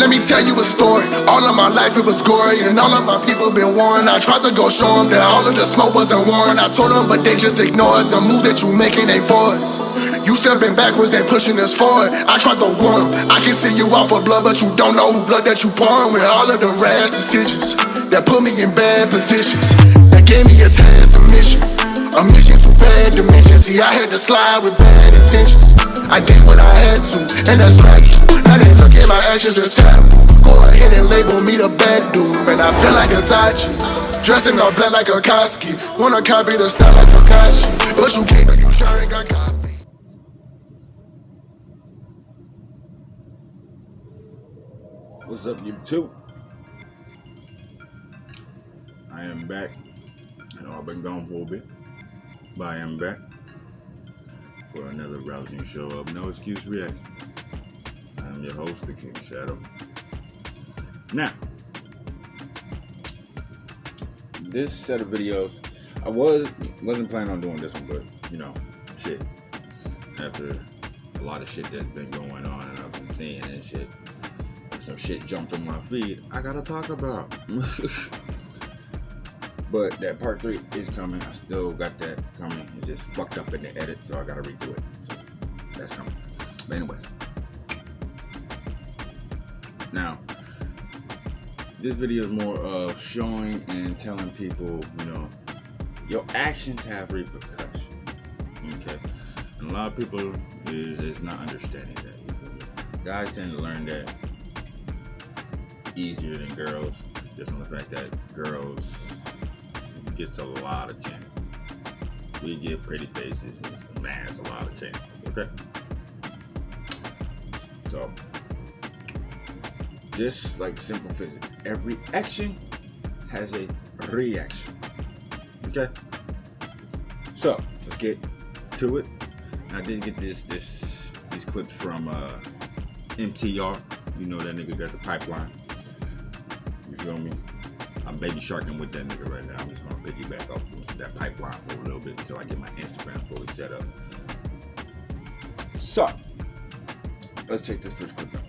Let me tell you a story. All of my life it was gory, and all of my people been warned. I tried to go show them that all of the smoke wasn't warned. I told them, but they just ignored the move that you making ain't for us. You stepping backwards and pushing us forward. I tried to warn them. I can see you out for blood, but you don't know who blood that you pouring. With all of them rash decisions that put me in bad positions, that gave me a task, a mission to bad dimensions. See, I had to slide with bad intentions. I did what I had to, and that's factual. Now they took in my actions as taboo. Go ahead and label me the bad dude. Man, I feel like a Tachi, dressed in all black like a Koski. Wanna copy the style like Kakashi, but you can't do you sure ain't got copy. What's up, YouTube? I am back. I know I've been gone for a bit, but I am back for another rousing show of No Excuse Reaction. I'm your host, the King Shadow. Now, this set of videos, I wasn't planning on doing this one, but you know, shit. After a lot of shit that's been going on and I've been seeing and shit, some shit jumped on my feed, I gotta talk about. But that part 3 is coming. I still got that coming. It's just fucked up in the edit, so I gotta redo it. So that's coming. But anyways, now this video is more of showing and telling people, you know, your actions have repercussions. Okay, and a lot of people is not understanding that. Guys tend to learn that easier than girls, just on the fact that girls gets a lot of chances. We get pretty faces and man, it's a lot of chances. Okay, so just like simple physics, every action has a reaction. Okay, so let's get to it. I did get these clips from MTR. You know that nigga got the pipeline. You feel me? I'm baby sharking with that nigga right now. I'm just gonna piggyback off that pipeline for a little bit until I get my Instagram fully set up. So let's check this first clip out.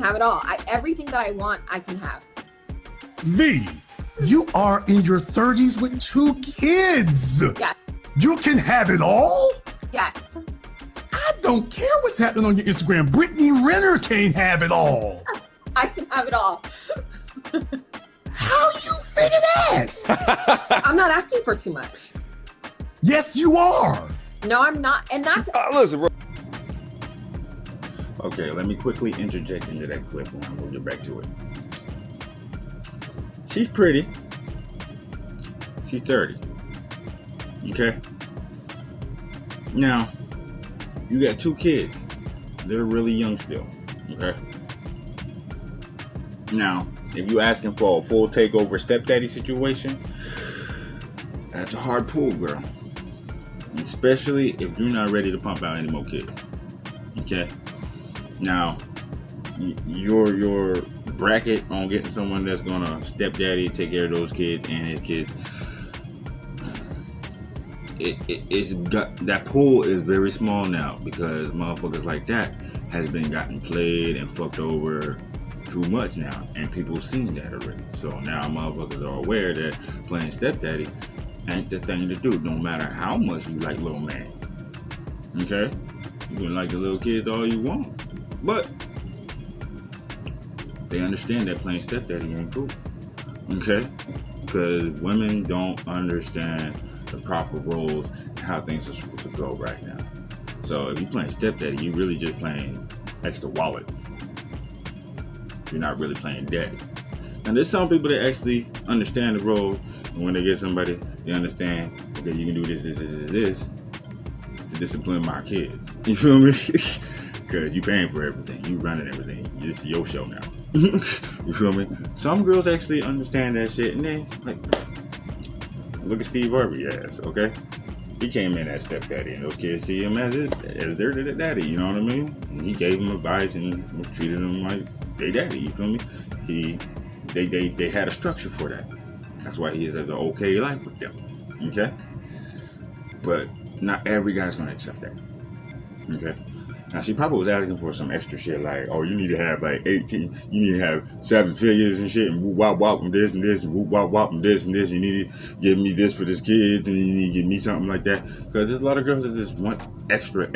Have it all. Everything that I want, I can have. V, you are in your 30s with 2 kids. Yes. You can have it all? Yes. I don't care what's happening on your Instagram. Brittany Renner can't have it all. I can have it all. How you figure that? I'm not asking for too much. Yes, you are. No, I'm not. And that's... Listen. Okay, let me quickly interject into that clip and we'll get back to it. She's pretty. She's 30. Okay? Now, you got 2 kids. They're really young still. Okay? Now, if you're asking for a full takeover stepdaddy situation, that's a hard pull, girl. Especially if you're not ready to pump out any more kids. Okay? Now, your bracket on getting someone that's gonna stepdaddy, take care of those kids and his kids, that pool is very small now because motherfuckers like that has been gotten played and fucked over too much now, and people seen that already. So now motherfuckers are aware that playing stepdaddy ain't the thing to do, no matter how much you like little man. Okay? You can like the little kids all you want, but they understand that playing stepdaddy ain't cool. Okay? Because women don't understand the proper roles and how things are supposed to go right now. So if you're playing stepdaddy, you're really just playing extra wallet. You're not really playing daddy. And there's some people that actually understand the role, and when they get somebody, they understand, okay, you can do this to discipline my kids. You feel me? Because you paying for everything. You running everything. It's your show now. You feel me? Some girls actually understand that shit, and they like, look at Steve Harvey ass, okay? He came in as stepdaddy, and those kids see him as their daddy, you know what I mean? And he gave them advice and treated them like they daddy, you feel me? They had a structure for that. That's why he is at the okay life with them, okay? But not every guy's gonna accept that, okay? Now, she probably was asking for some extra shit, like, oh, you need to have like 18, you need to have 7 figures and shit, and whoop wop wop and this, and whoop wop wop and this, you need to give me this for this kids, and you need to give me something like that. Because there's a lot of girls that just want extra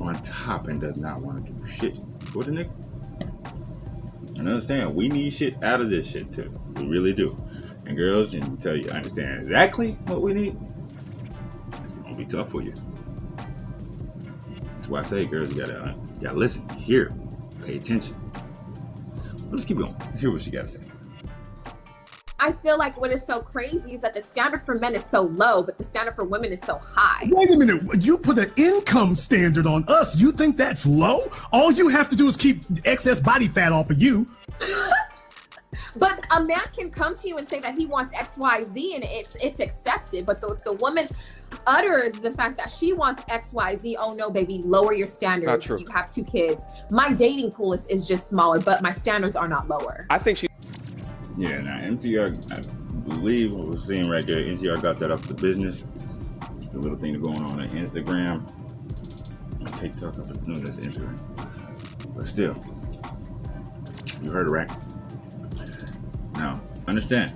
on top and does not want to do shit for the nigga. And understand, we need shit out of this shit too. We really do. And girls, and tell you, I understand exactly what we need. It's gonna be tough for you. That's why I say, girls, you gotta listen, hear, pay attention. But let's keep going. Hear what she gotta say. I feel like what is so crazy is that the standard for men is so low, but the standard for women is so high. Wait a minute. You put an income standard on us. You think that's low? All you have to do is keep excess body fat off of you. But a man can come to you and say that he wants X, Y, Z, and it's accepted. But the woman utters the fact that she wants X, Y, Z. Oh no, baby, lower your standards. Not true. You have 2 kids. My dating pool is just smaller, but my standards are not lower. I think she. Yeah, now MTR, I believe what we're seeing right there, MTR got that off the business. The little thing going on Instagram. TikTok, no, that's Instagram. But still, you heard it right. Now, understand,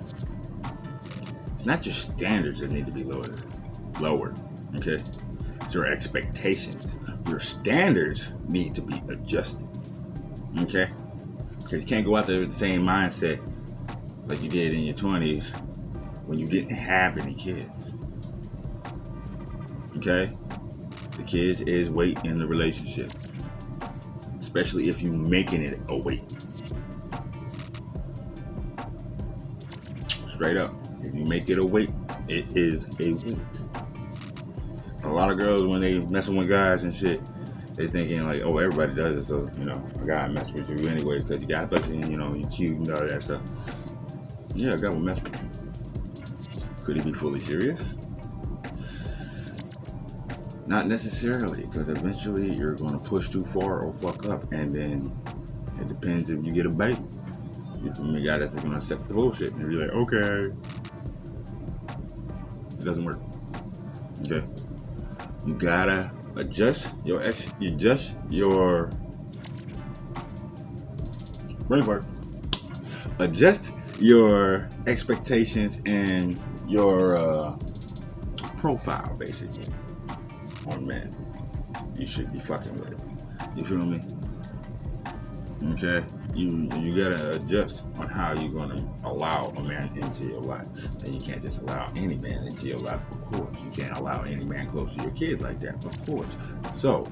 it's not your standards that need to be lowered, okay? It's your expectations. Your standards need to be adjusted, okay? Because you can't go out there with the same mindset like you did in your 20s when you didn't have any kids, okay? The kids is weight in the relationship, especially if you making it a weight. Straight up, if you make it a weight, it is a weight. A lot of girls, when they messing with guys and shit, they thinking like, oh, everybody does it, so you know, a guy mess with you anyways because you got pussy and you know, you cute and all that stuff. Yeah, a guy will mess with you. Could he be fully serious? Not necessarily, because eventually you're going to push too far or fuck up, and then it depends if you get a bite. You from a guy that's going to accept the bullshit and be like, okay. It doesn't work. Okay. You gotta adjust your brain part. Adjust your expectations and your profile, basically, on men. You should be fucking with it. You feel me? Okay? You gotta adjust on how you're gonna allow a man into your life. And you can't just allow any man into your life, of course. You can't allow any man close to your kids like that, of course. So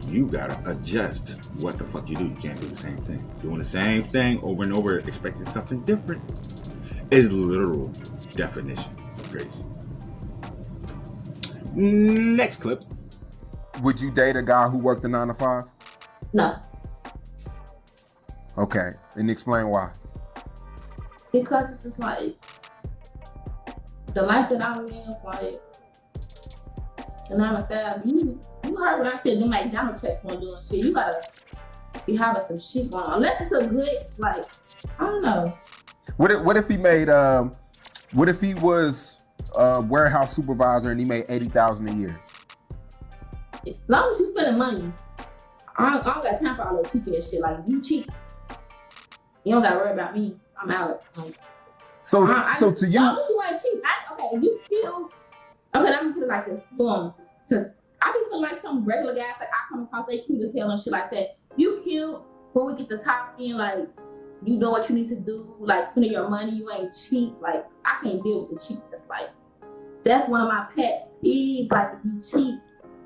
you gotta adjust what the fuck you do. You can't do the same thing. Doing the same thing over and over, expecting something different, is literal definition of crazy. Next clip. Would you date a guy who worked a 9 to 5? No, Okay, and explain why. because it's just like the life that I live, like the 9 to 5. You heard what I said. The McDonald's checks weren't doing shit. You gotta be having some shit going on, unless it's a good, like, I don't know. What if he made what if he was a warehouse supervisor and he made $80,000 a year? As long as you spending money, I don't got time for all that cheap ass shit. Like, you cheap, you don't gotta worry about me. I'm out. Like, So to as you, long as you ain't cheap. Okay, if you feel, okay, let me put it like this. Boom. Because I be feeling like some regular guys that I come across, they cute as hell and shit like that. You cute, when we get to talking, like, you know what you need to do, like spending your money, you ain't cheap. Like, I can't deal with the cheapness. Like, that's one of my pet peeves. Like, if you cheap,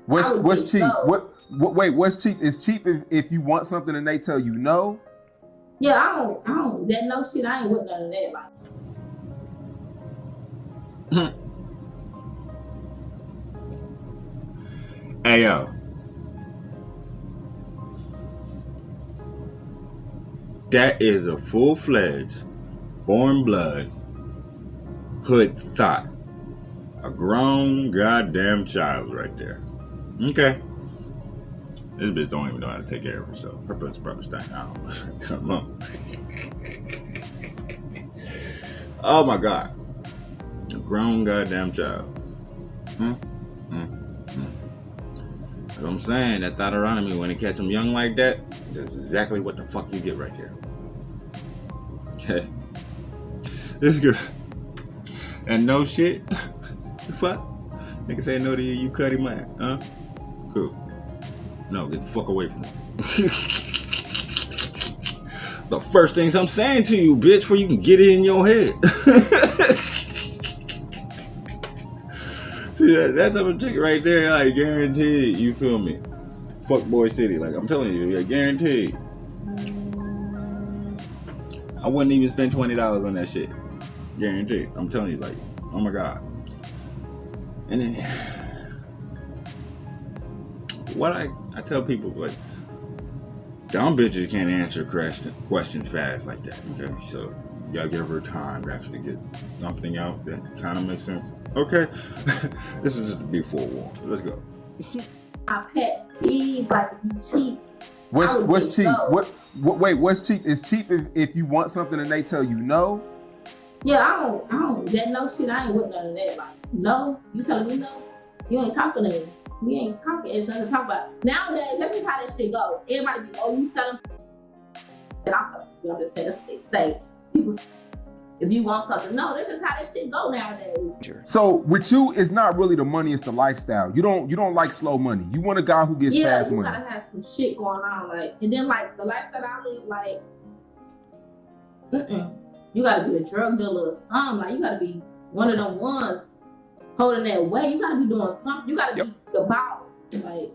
what's cheap? Those. Wait, what's cheap? Is cheap if you want something and they tell you no? Yeah, I don't, that no shit, I ain't with none of that. Like, Hey yo, that is a full-fledged, born blood, hood thought. A grown goddamn child right there. Okay. This bitch don't even know how to take care of herself. Her pussy probably stank. I don't know. Come on. Oh my God. A grown goddamn child. A what I'm saying, that thought around me, when they catch them young like that, that's exactly what the fuck you get right there. Okay. This good. And no shit. The fuck? Nigga say no to you, you cut him out, huh? Cool. No, get the fuck away from me. The first things I'm saying to you, bitch, before you can get it in your head. See, that's a chick right there, like, guaranteed, you feel me? Fuck boy city, like, I'm telling you, yeah, guaranteed. I wouldn't even spend $20 on that shit. Guaranteed. I'm telling you, like, oh my god. And then, what I tell people, like, dumb bitches can't answer questions fast like that, okay? So, you gotta give her time to actually get something out that kind of makes sense. Okay? This is just a big forewarning. Let's go. My pet peeve, like, if you cheat. What's cheap? No. Wait, what's cheap? Is cheap if you want something and they tell you no? Yeah, I don't, that no shit, I ain't with none of that. Like, no, you telling me no? You ain't talking to me. We ain't talking, it's nothing to talk about. Nowadays, that's just how that shit go. Everybody be, oh, you selling, and I'm just saying, that's what they say. People, if you want something, no, that's just how that shit go nowadays. So with you, it's not really the money, it's the lifestyle. You don't like slow money. You want a guy who gets fast money. Yeah, you gotta have some shit going on, like, and then like the lifestyle I live, like, you gotta be a drug dealer or something. Like, you gotta be one of them ones holding that weight. You gotta be doing something. You gotta be the boss. Like,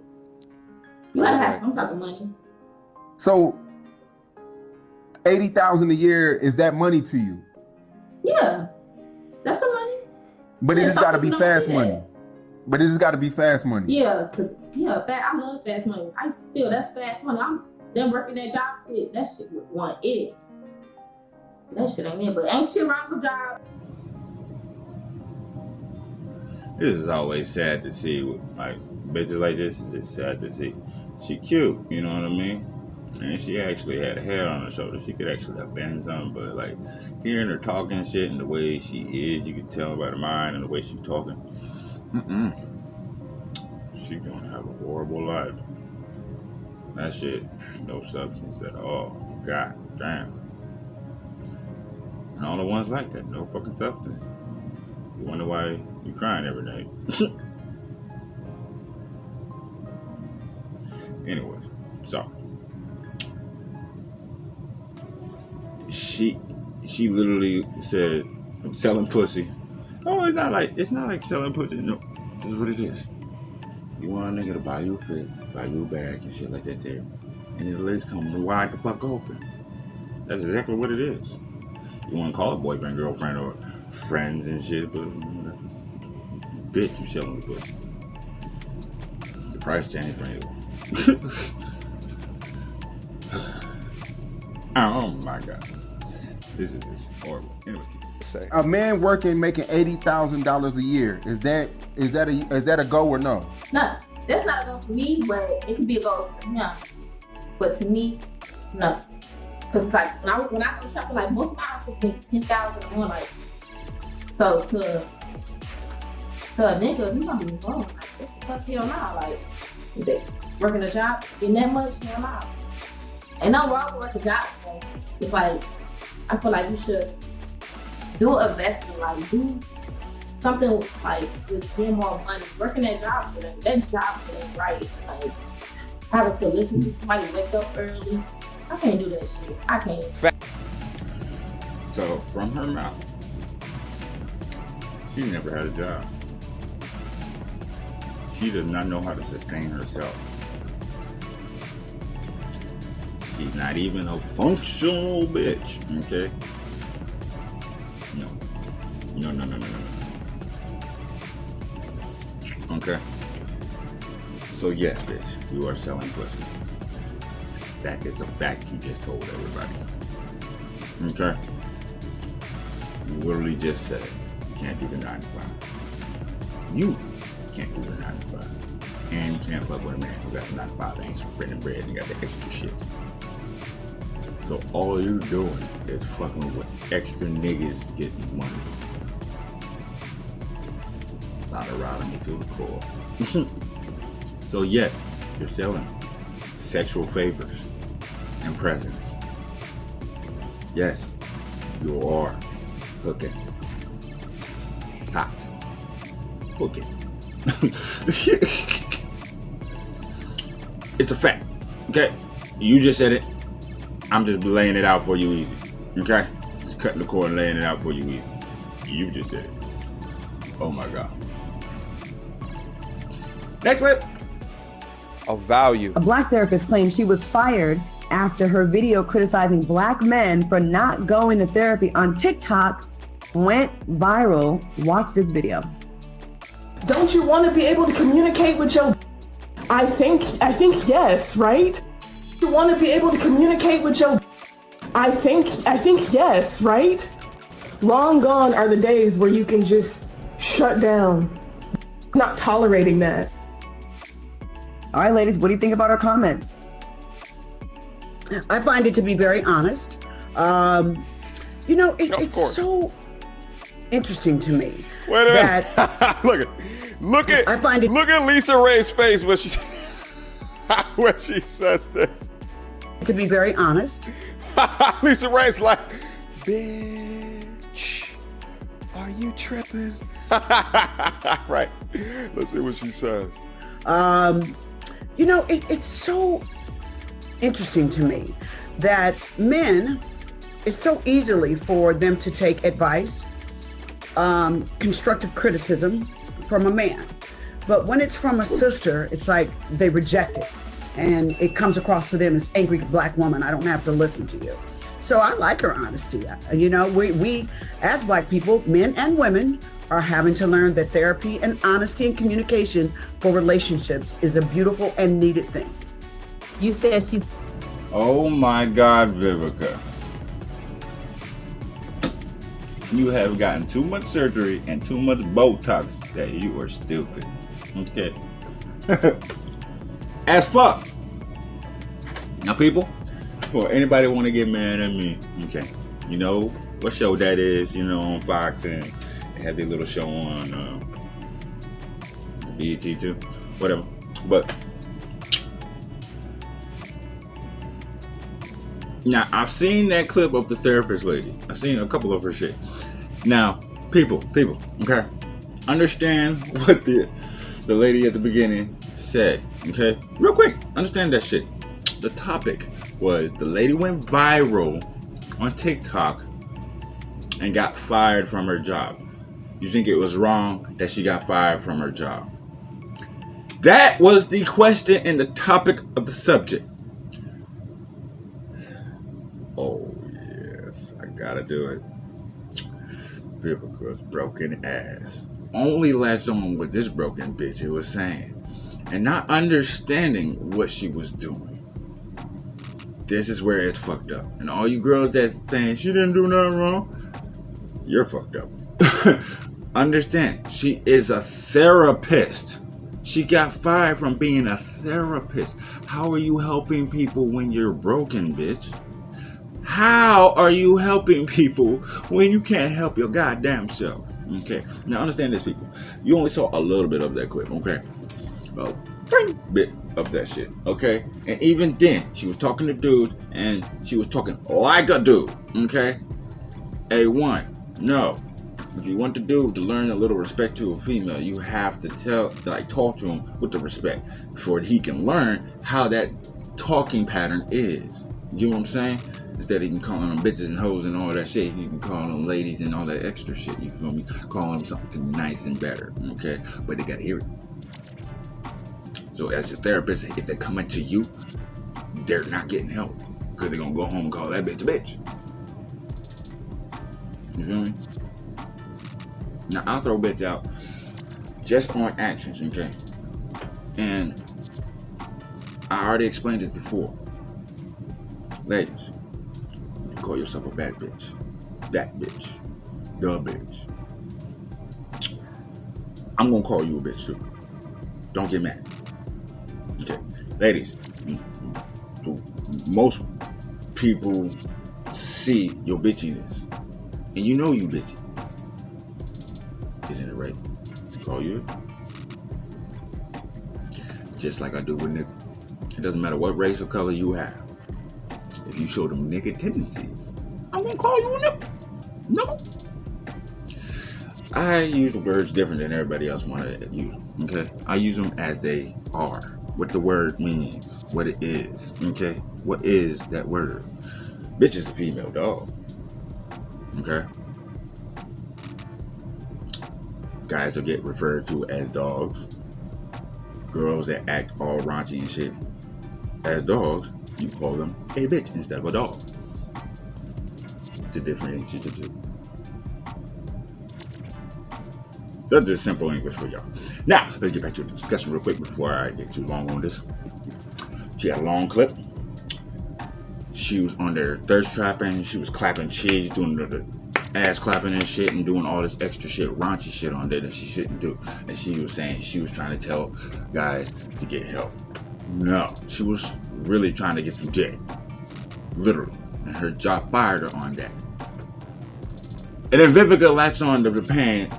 you gotta have some type of money. So $80,000 a year, is that money to you? Yeah, that's the money. But it just gotta be fast money. That. But it just gotta be fast money. Yeah, cause I love fast money. I still, that's fast money. I'm done working that job shit. That shit want it. That shit ain't it, but ain't shit wrong with job. This is always sad to see, like, bitches like this is just sad to see. She cute, you know what I mean? And she actually had a head on her shoulder. She could actually have been something, but like, hearing her talking shit and the way she is, you can tell by her mind and the way she's talking. She gonna have a horrible life. That shit, no substance at all. God damn. And all the ones like that, no fucking substance. You wonder why you crying every night. Anyways, so she literally said, I'm selling pussy. Oh, it's not like selling pussy. No, this is what it is. You want a nigga to buy you a fit, buy you a bag and shit like that there. And then the legs come wide the fuck open. That's exactly what it is. You want to call it boyfriend, girlfriend, or friends and shit, but bitch, you selling the pussy. The price changed for anyone. Oh my god. This is just horrible. Anyway, a man making $80,000 a year, is that a go or no? No, that's not a go for me, but it could be a go for him. But to me, no. Cause like when I was shopping, like most of my outfits make $10,000 or more, like, so to a nigga, he gonna be wrong. Like, what the fuck, hell nah. Like, is they working a job, getting that much, hell nah. Ain't no wrong with working a job, though. It's like, I feel like you should do an investment, like do something like with getting more money. Working that job for them, that job for them, right? Like having to listen to somebody wake up early. I can't do that shit. I can't. so from her mouth, she never had a job. She does not know how to sustain herself. She's not even a functional bitch, okay? No. Okay? So yes, bitch, you are selling pussy. That is a fact you just told everybody. Okay? You literally just said it. You can't do the 9 to 5. You can't do the 9 to 5. And you can't fuck with a man who got the 9 to 5 ain't spreading bread and got the extra shit. So all you're doing is fucking with extra niggas getting money. Not around me to the core. So yes, You're selling sexual favors and presents. Yes, you are hooking. Hot. Hooking. It's a fact. Okay? You just said it. I'm just laying it out for you easy. Okay? Just cutting the cord and laying it out for you easy. You just said it. Oh my God. Next clip. Of value. A black therapist claimed she was fired after her video criticizing black men for not going to therapy on TikTok went viral. Watch this video. Don't you want to be able to communicate with your... I think yes, right? You want to be able to communicate with your... I think yes, right? Long gone are the days where you can just shut down. Not tolerating that. All right, ladies, what do you think about our comments? I find it to be very honest. It's so interesting to me. Wait a minute. Look at Lisa Ray's face when she when she says this. To be very honest. Lisa Ray's like, bitch, are you tripping? Right. Let's see what she says. It's so interesting to me that men, it's so easily for them to take advice, constructive criticism from a man. But when it's from a sister, it's like they reject it. And it comes across to them as angry black woman. I don't have to listen to you. So I like her honesty. We as black people, men and women, are having to learn that therapy and honesty and communication for relationships is a beautiful and needed thing. You said she's... Oh my God, Vivica. You have gotten too much surgery and too much Botox that you are stupid. Okay. As fuck. Now, people, for anybody want to get mad at me, okay, you know what show that is, on Fox, and they have their little show on BET too, whatever. But now, I've seen that clip of the therapist lady. I've seen a couple of her shit. Now, people, okay, understand what the lady at the beginning said, okay? Real quick, understand that shit. The topic was the lady went viral on TikTok and got fired from her job. You think it was wrong that she got fired from her job? That was the question and the topic of the subject. Oh, yes, I gotta do it. Vivica's broken ass only latched on what this broken bitch was saying and not understanding what she was doing. This is where it's fucked up. And all you girls that's saying she didn't do nothing wrong, you're fucked up. Understand, she is a therapist. She got fired from being a therapist. How are you helping people when you're broken, bitch? How are you helping people when you can't help your goddamn self? Okay, now understand this, people. You only saw a little bit of that clip, okay? A tiny bit of that shit, okay? And even then, she was talking to dudes, and she was talking like a dude, okay? A1, no. If you want the dude to learn a little respect to a female, you have to talk to him with the respect before he can learn how that talking pattern is. You know what I'm saying? Instead of even calling them bitches and hoes and all that shit, you can call them ladies and all that extra shit. You feel me? Call them something nice and better, okay? But they gotta hear it. So as your therapist, if they're coming to you, they're not getting help because they're gonna go home and call that bitch a bitch. You feel me? Now I'll throw bitch out just on actions, okay? And I already explained it before. Ladies, you call yourself a bad bitch. That bitch. The bitch. I'm gonna call you a bitch too. Don't get mad. Okay. Ladies, most people see your bitchiness. And you know you bitchy. Isn't it right to call you? Just like I do with niggas. It doesn't matter what race or color you have. If you show them nigga tendencies, I'm gonna call you a nigga. No. I use the words different than everybody else want to use them, okay? I use them as they are. What the word means, what it is, okay? What is that word? Bitch is a female dog, okay? Guys will get referred to as dogs. Girls that act all raunchy and shit as dogs, you call them a bitch instead of a dog. To differentiate the two. That's just simple English for y'all. Now, let's get back to the discussion real quick before I get too long on this. She had a long clip. She was on there thirst trapping. She was clapping cheeks, doing the ass clapping and shit, and doing all this extra shit, raunchy shit on there that she shouldn't do. And she was saying she was trying to tell guys to get help. No, she was really trying to get some dick. Literally. And her job fired her on that. And then Vivica latched on to the pan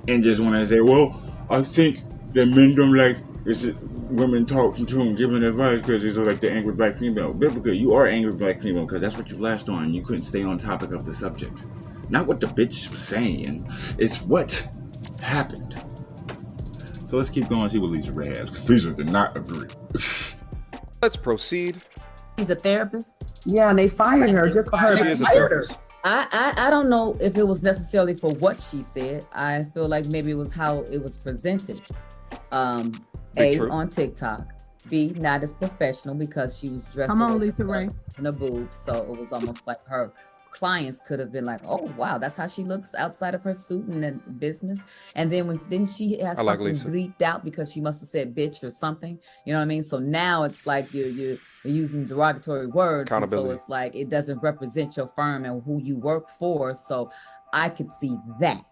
and just wanted to say, well, I think that men don't like women talking to them, giving advice because it's like the angry black female. Vivica, you are angry black female because that's what you latched on. You couldn't stay on topic of the subject. Not what the bitch was saying, it's what happened. So let's keep going and see what Lisa Ray has, because Lisa did not agree. Let's proceed. She's a therapist? Yeah, and they fired her just for her. She is a therapist. I don't know if it was necessarily for what she said. I feel like maybe it was how it was presented. A, on TikTok. B, not as professional because she was dressed in a boob. So it was almost like her clients could have been like, oh wow, that's how she looks outside of her suit and then business. And then she has something bleeped out because she must have said bitch or something. You know what I mean? So now it's like you're using derogatory words. So it's like it doesn't represent your firm and who you work for. So I could see that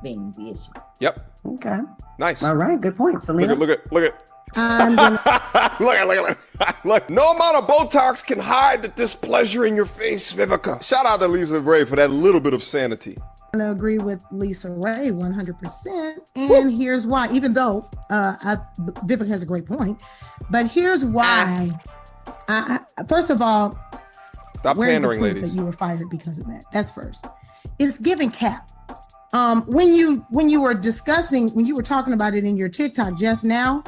being the issue. Yep. Okay. Nice. All right. Good point, Selena. Look at. look, no amount of Botox can hide the displeasure in your face, Vivica. Shout out to Lisa Ray for that little bit of sanity. I'm going to agree with Lisa Ray 100%. And here's why, even though Vivica has a great point, but here's why. First of all, stop pandering, ladies. That you were fired because of that. That's first. It's giving cap. When you were discussing, when you were talking about it in your TikTok just now,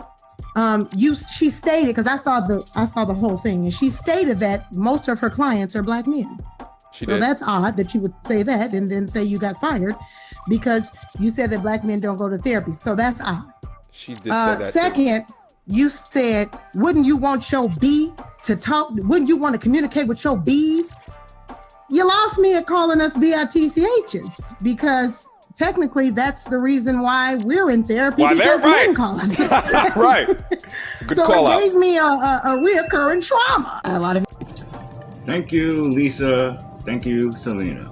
she stated, because I saw the whole thing, and she stated that most of her clients are black men. So that's odd that you would say that and then say you got fired because you said that black men don't go to therapy. So that's odd. She did say that. Second, you said, wouldn't you want your B to talk? Wouldn't you want to communicate with your Bs? You lost me at calling us BITCHs because technically that's the reason why we're in therapy, because men call us. Right. Good so call it out. gave me a reoccurring trauma. A lot of. Thank you, Lisa. Thank you, Selena.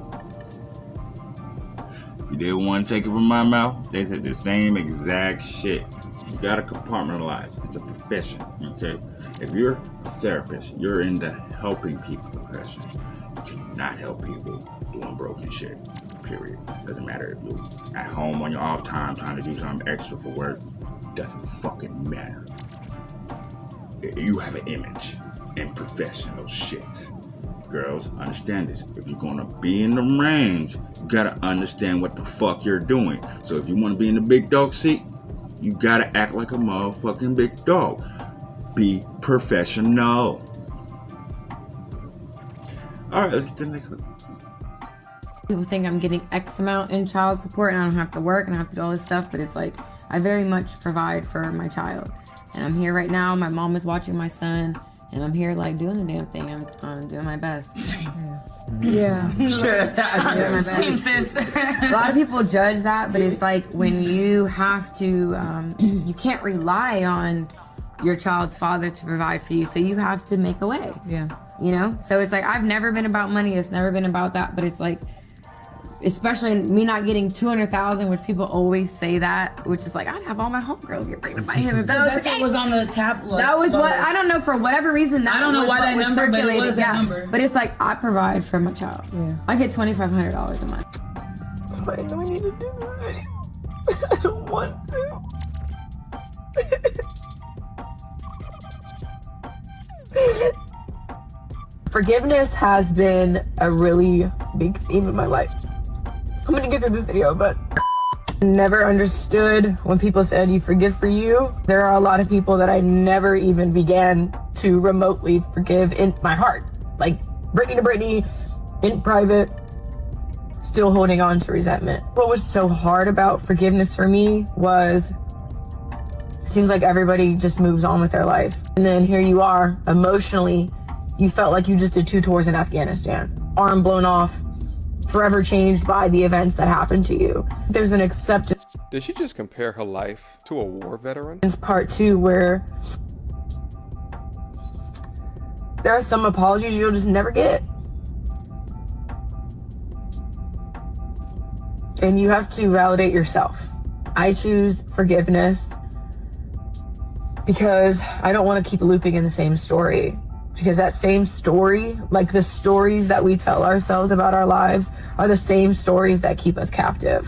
You didn't want to take it from my mouth. They said the same exact shit. You gotta compartmentalize. It's a profession, okay? If you're a therapist, you're in the helping people profession. You cannot help people doing broken shit. Period. Doesn't matter if you're at home on your off time trying to do something extra for work. Doesn't fucking matter. You have an image and professional shit. Girls, understand this. If you're gonna be in the range, you gotta understand what the fuck you're doing. So if you wanna be in the big dog seat, you gotta act like a motherfucking big dog. Be professional. All right, let's get to the next one. People think I'm getting X amount in child support and I don't have to work and I have to do all this stuff, but it's like I very much provide for my child. And I'm here right now. My mom is watching my son, and I'm here like doing the damn thing. I'm doing my best. Yeah. Doing my best. A lot of people judge that, but it's like when you have to, you can't rely on your child's father to provide for you, so you have to make a way. Yeah. You know? So it's like I've never been about money. It's never been about that, but it's like, especially me not getting $200,000, which people always say that, which is like I'd have all my homegirls get pregnant by him. If That's what was on the tab. That was what I don't know, for whatever reason. That I don't know why that number, but it was that number. But it's like I provide for my child. Yeah. I get $2,500 a month. Why do we need to do this video? I don't want to. Forgiveness has been a really big theme in my life. I'm gonna get through this video, but never understood when people said you forgive for you. There are a lot of people that I never even began to remotely forgive in my heart. Like Brittany to Brittany, in private, still holding on to resentment. What was so hard about forgiveness for me was, it seems like everybody just moves on with their life. And then here you are, emotionally, you felt like you just did 2 tours in Afghanistan. Arm blown off, forever changed by the events that happened to you. There's an acceptance. Did she just compare her life to a war veteran? It's part 2 where there are some apologies you'll just never get. And you have to validate yourself. I choose forgiveness because I don't want to keep looping in the same story. Because that same story, like the stories that we tell ourselves about our lives, are the same stories that keep us captive.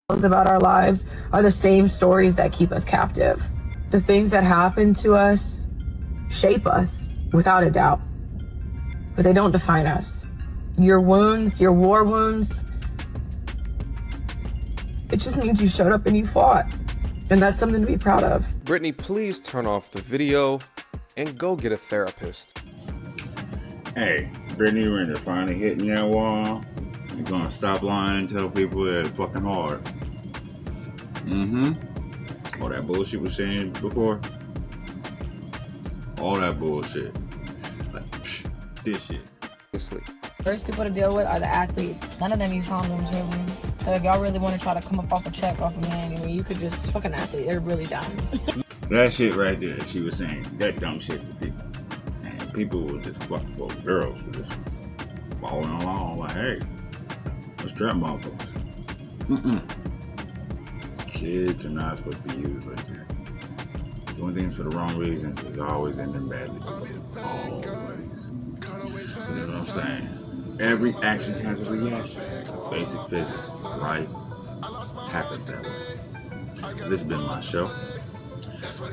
About our lives are the same stories that keep us captive. The things that happen to us shape us, without a doubt, but they don't define us. Your wounds, your war wounds, it just means you showed up and you fought. And that's something to be proud of. Brittany, please turn off the video and go get a therapist. Hey, Brittany, when you're finally hitting that wall, you're gonna stop lying and tell people that it's fucking hard. All that bullshit was saying before. All that bullshit. Like, this shit. First people to deal with are the athletes. None of them use condoms, really. So if y'all really want to try to come up off a check off a man, I mean, you could just fucking athlete. They're really dumb. That shit right there, she was saying that dumb shit to people. And people were just fucking, well, girls were just following along like, hey, let's trap motherfuckers. Kids are not supposed to be used like that. Doing things for the wrong reasons is always ending badly. Always. You know what I'm saying? Every action has a reaction. Basic physics. Life happens that way. This has been my show.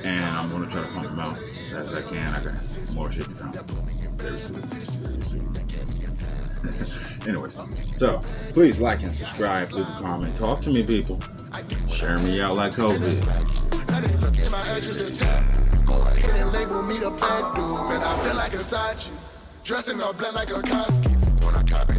And I'm going to try to pump them out as I can. I got more shit to come very soon. Anyways, so please like and subscribe, leave a comment, talk to me, people. Share me out like COVID. Label me the bad dude, man. I feel like a Tachi, dressing all black like a Koski. When I copy